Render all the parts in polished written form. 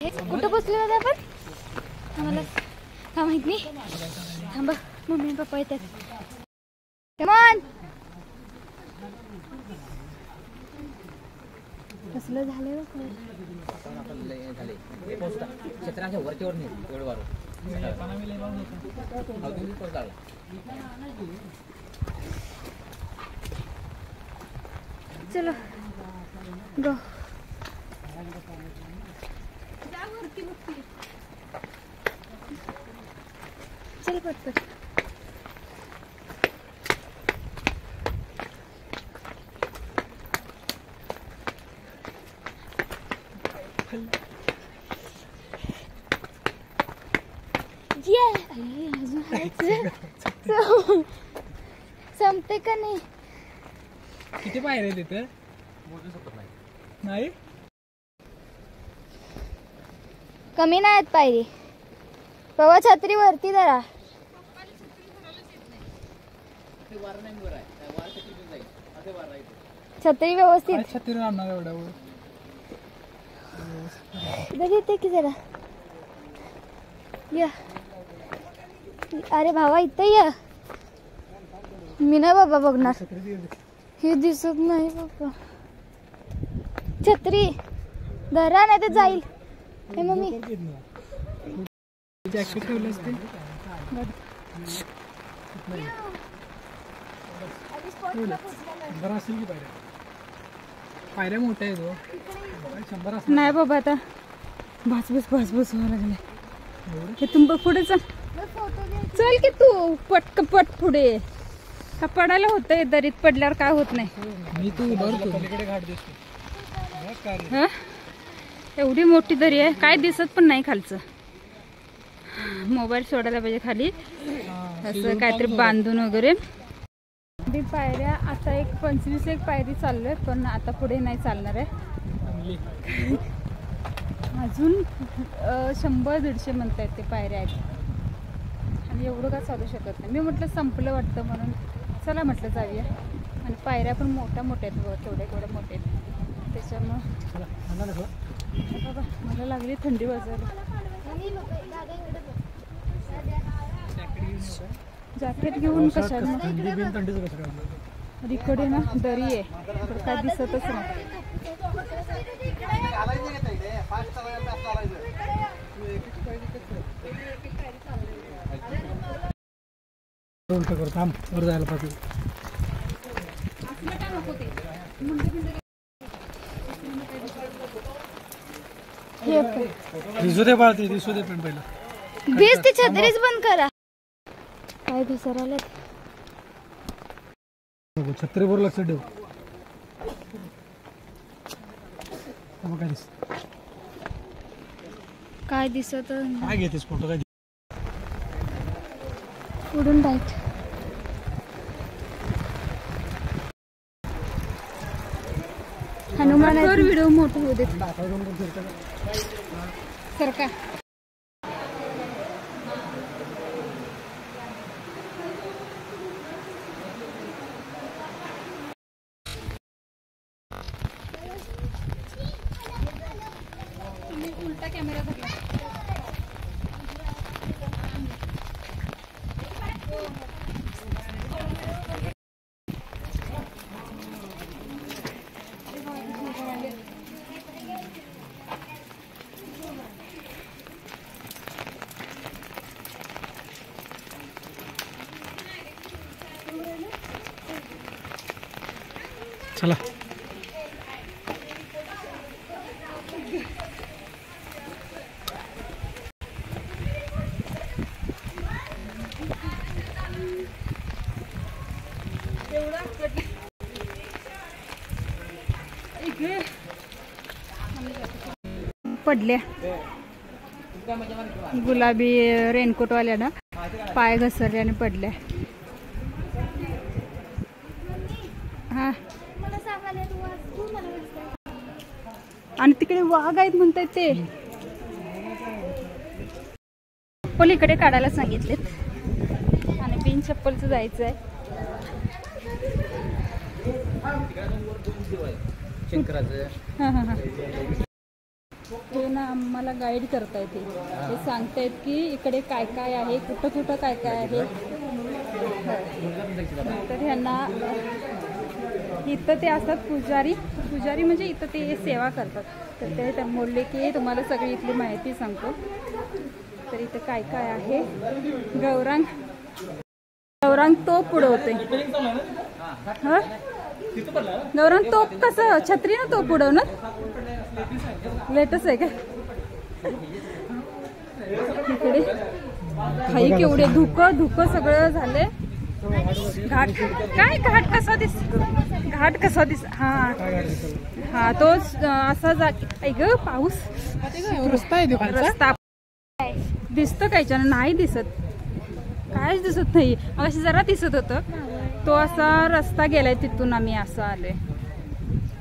कुठं बसलो होतो आपण? आम्हाला का माहित नाही. थांबा, मम्मी पप्पा येतात. कमॉन. कसलं झालं चलो गो. चल पटपट. संपते का नाही? किती पायऱ्या तिथे नाही? कमी नाही आहेत पायरी. बाबा छत्री वरती जरा. छत्री व्यवस्थित. छत्री आणणार एवढ्या इधर येते की जरा या. अरे भावा इथं या. मी नाही बाबा बघणार. हे दिसत नाही बाबा. छत्री धरा नाही ते जाईल. हे मम्मी जॅकेट ठेवलं असते. असेल की पायऱ्या. पायऱ्या मोठ्या आहेत. 100 असतील. नाही बाबा आता बस व्हायला लागले. हे तुम पुढे चल. चल की तू पट पुढे. का पडायला होतंय. दरीत पडल्यावर काय होत नाही. मी तू पलीकडे घाट दिसतो. एवढी मोठी दरी आहे काय दिसत पण नाही खालचं. मोबाईल सोडायला पाहिजे खाली असं काहीतरी बांधून वगैरे. मी पायऱ्या आता 25 पायरी चाललोय पण आता पुढे नाही चालणार आहे. अजून 100-150 म्हणतायत ते पायऱ्या आहेत आणि एवढं का चालू शकत नाही. मी म्हटलं संपलं वाटतं म्हणून चला म्हटलं जाऊया. आणि पायऱ्या पण मोठ्या आहेत बघा. केवढ्या मोठ्या आहेत त्याच्यामुळं. बाबा मला लागली थंडी वाजायला. जॅकेट घेऊन कशाला. इकडे ना दरी आहे तर काय दिसतच नाही. वर जायला पाहिजे. दिसू दे बाळती. दिसू दे पण पहिलं. बीस ती छत्रीच बंद करा. काय भिसरायला. छत्रीवर लक्ष ठेव. काय दिसत काय घेतेस फोटो. काय उडून राईट. हनुमान व्हिडिओ मोठा होऊ दे. सरका उलटा कॅमेरा धरला. चला. पडल्या गुलाबी रेनकोट वाल्या ना पाय घसरले आणि पडल्या. हा आणि तिकडे वाघ आहेत म्हणतात ते. चप्पल इकडे काढायला सांगितलेत आणि बिन चप्पलचं जायचं आहे. हे ना आम्हाला गाईड करतायत ते सांगतायत की इकडे काय काय आहे, कुठं कुठं काय काय आहे. तर ह्यांना इथं ते असतात पुजारी म्हणजे इथं ते सेवा करतात. तर ते बोलले की तुम्हाला सगळी इथली माहिती सांगतो. तर इथं काय काय आहे. गौरांग तोप उडवते. हा गौरांग तोप कसं छत्री ना तोप उडवणार लेटच आहे का इकडे. खाई केवढे धुकं सगळं झाले. घाट काय घाट कसा दिस हा तोच असा ऐक पाऊस रस्ता दिसतं कायच्या नाही दिसत, कायच दिसत नाही. अशी जरा दिसत होतं. तो असा रस्ता गेलाय तिथून आम्ही असं आलोय.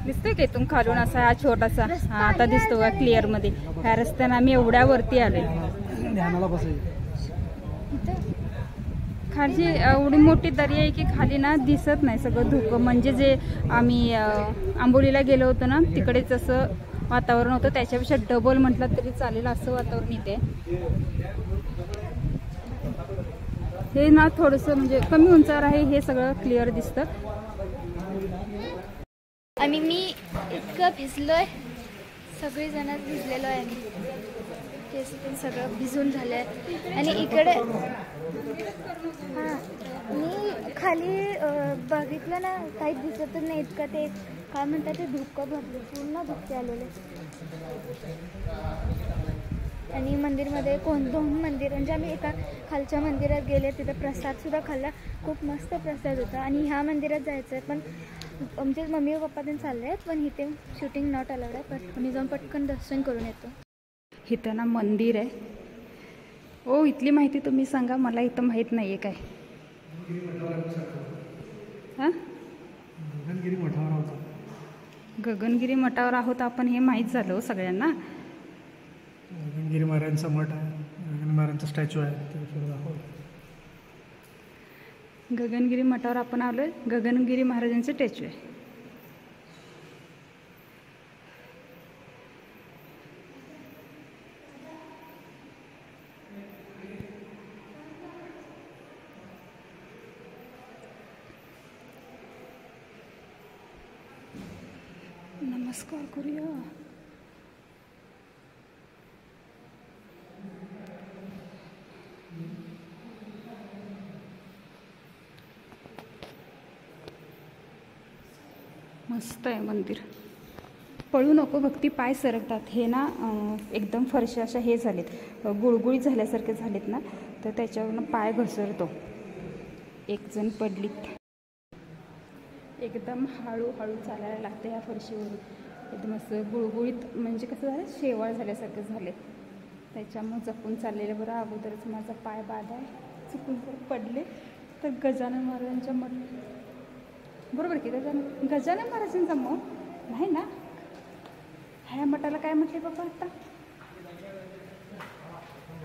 दिसतोय का इथून खालून असा हा छोटासा. हा आता दिसतो का क्लिअर मध्ये. ह्या रस्त्याने आम्ही एवढ्या वरती आलोय. खाली एवढी मोठी दरी आहे की खाली ना दिसत नाही, सगळं धुकं. म्हणजे जे आम्ही आंबोलीला गेलो होतो ना तिकडेच असं वातावरण होतं, त्याच्यापेक्षा डबल म्हटलं तरी चालेल असं वातावरण इथे. हे ना थोडंसं म्हणजे कमी उंचावर आहे, हे सगळं क्लिअर दिसतं. आणि मी इतकं भिजलोय, सगळेजण भिजलेलो आहे. केस पण सगळं भिजून झालं आहे. आणि इकडे हां मी खाली बघितलं ना काही दिसतच नाही इतकं. ते काय म्हणतात ते धुकं भरले, पूर्ण धुके आलेले. आणि मंदिरमध्ये दोन मंदिर म्हणजे आम्ही एका खालच्या मंदिरात गेले, तिथे प्रसादसुद्धा खाल्ला. खूप मस्त प्रसाद होता. आणि ह्या मंदिरात जायचं आहे पण आमचे मम्मी व पप्पा त्यांनी चालले आहेत, पण इथे शूटिंग नॉट अलाउड आहे. पण आम्ही जाऊन पटकन दर्शन करून येतो. इथं ना मंदिर आहे. ओ इथली माहिती तुम्ही सांगा, मला इथं माहीत नाही आहे काय. हां गगनगिरी मठावर आहोत आपण, हे माहीत झालं हो सगळ्यांना. गगनगिरी महाराजांचा मठ आहे, गगन महाराजांचा स्टॅच्यू आहे. गगनगिरी मठावर आपण आलोय. गगनगिरी महाराजांचं स्टॅच्यू आहे. नमस्कार करूया. मस्त आहे मंदिर. पळू नको भक्ती, पाय सरकतात. हे ना एकदम फरशा अशा हे झालेत, गुळगुळीत झाल्यासारखे झालेत ना, तर त्याच्यावरनं पाय घसरतो. एक जण पडलीत. एकदम हळूहळू चालायला लागतं ह्या फरशीवरून. एकदम असं गुळगुळीत म्हणजे कसं झालं, शेवाळ झाल्यासारखं झाले. त्याच्यामुळे जपून चाललेलं बरं. अगोदरच माझा पाय बाद आहे, चुकून जर पडले तर गजानन महाराजांच्या मठ बरोबर की गजानन महाराजांचा मठ नाही ना. ह्या मठाला काय म्हटले बाबा आता,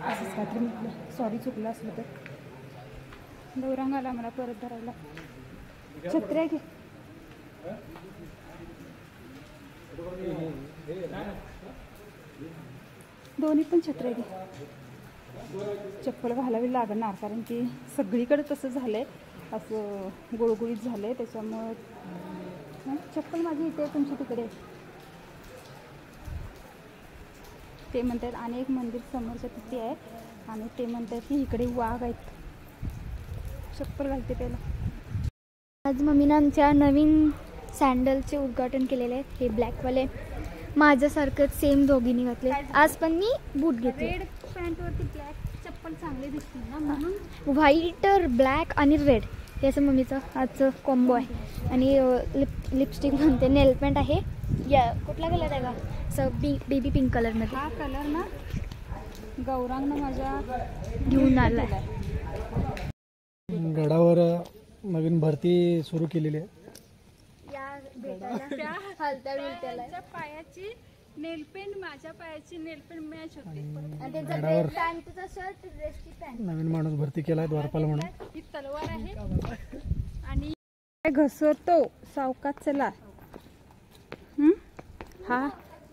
असंच काहीतरी म्हटलं. सॉरी चुकलं असलं तर. गौरांग आला मला परत धरायला. छत्र्या घे. दोन्ही पण छत्र्या घे. चप्पल घालावी लागणार कारण की सगळीकडे तसं झालंय, असं गुळगुळीत झालंय. त्याच्यामुळं चप्पल माझी इथे, तुमची तिकडे. ते म्हणतात आणि एक मंदिर समोरच्या तिथे आहे आणि ते म्हणतात की इकडे वाघ आहेत. चप्पल घालते पहिला. आज मम्मीनं आमच्या नवीन सँडलचे उद्घाटन केलेले आहे. हे ब्लॅकवाले माझ्यासारखंच सेम दोघींनी घातले. आज पण मी बूट घेतले. रेड पॅन्टवरती ब्लॅक चप्पल चांगले दिसतील ना म्हणून. व्हाईट ब्लॅक आणि रेड हे असं मम्मीचं आजचं कॉम्बो आहे. आणि लिपस्टिक म्हणते, नेल पेंट आहे. या कुठला कलर आहे का, असं बेबी पिंक कलरमध्ये. हा कलर ना गौरांगनं माझ्या घेऊन आला. गडावर नवीन भरती सुरू केलेली आहे. त्या पायाची नेलपेंट माझ्या पायाची नेलपेंट मॅच होते. नवीन माणूस भरती केलाय द्वारपाल म्हणून. ही तलवार आहे आणि घसरतो सावकाश. चला हा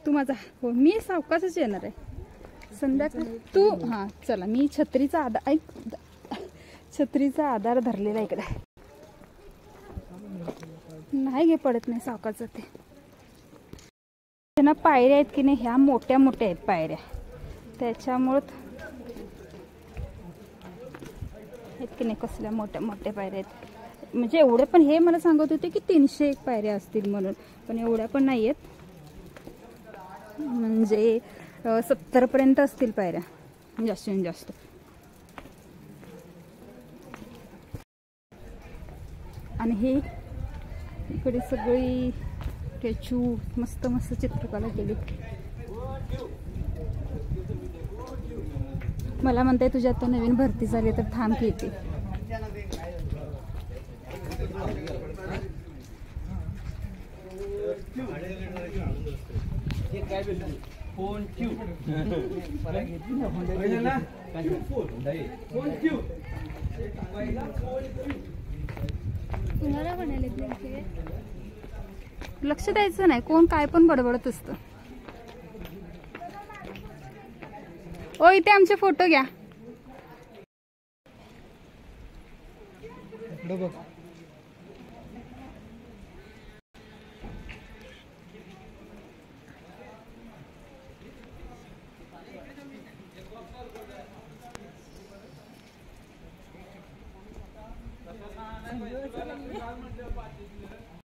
तू माझा हो मी सावकाशच येणार आहे संध्याकाळ तू हां चला मी छत्रीचा आधार ऐक छत्रीचा आधार धरलेला इकडे नाही घे पडत नाही सावकाश जाते त्यांना पायऱ्या आहेत की नाही ह्या मोठ्या मोठ्या आहेत पायऱ्या त्याच्यामुळं आहेत की नाही कसल्या मोठ्या मोठ्या पायऱ्या आहेत म्हणजे एवढे पण हे मला सांगत होते की 301 पायऱ्या असतील म्हणून पण एवढ्या पण नाही आहेत म्हणजे 70 पर्यंत असतील पायऱ्या जास्तीत जास्त आणि हे इकडे सगळी स्टॅच्यू मस्त मस्त चित्रकला केली मला म्हणताय तुझ्या आता नवीन भरती झाली तर थांब की येते कुणाला म्हणाले लक्ष द्यायचं नाही कोण काय पण बडबडत असतं ओ इथे आमचे फोटो घ्या बघ Gracias.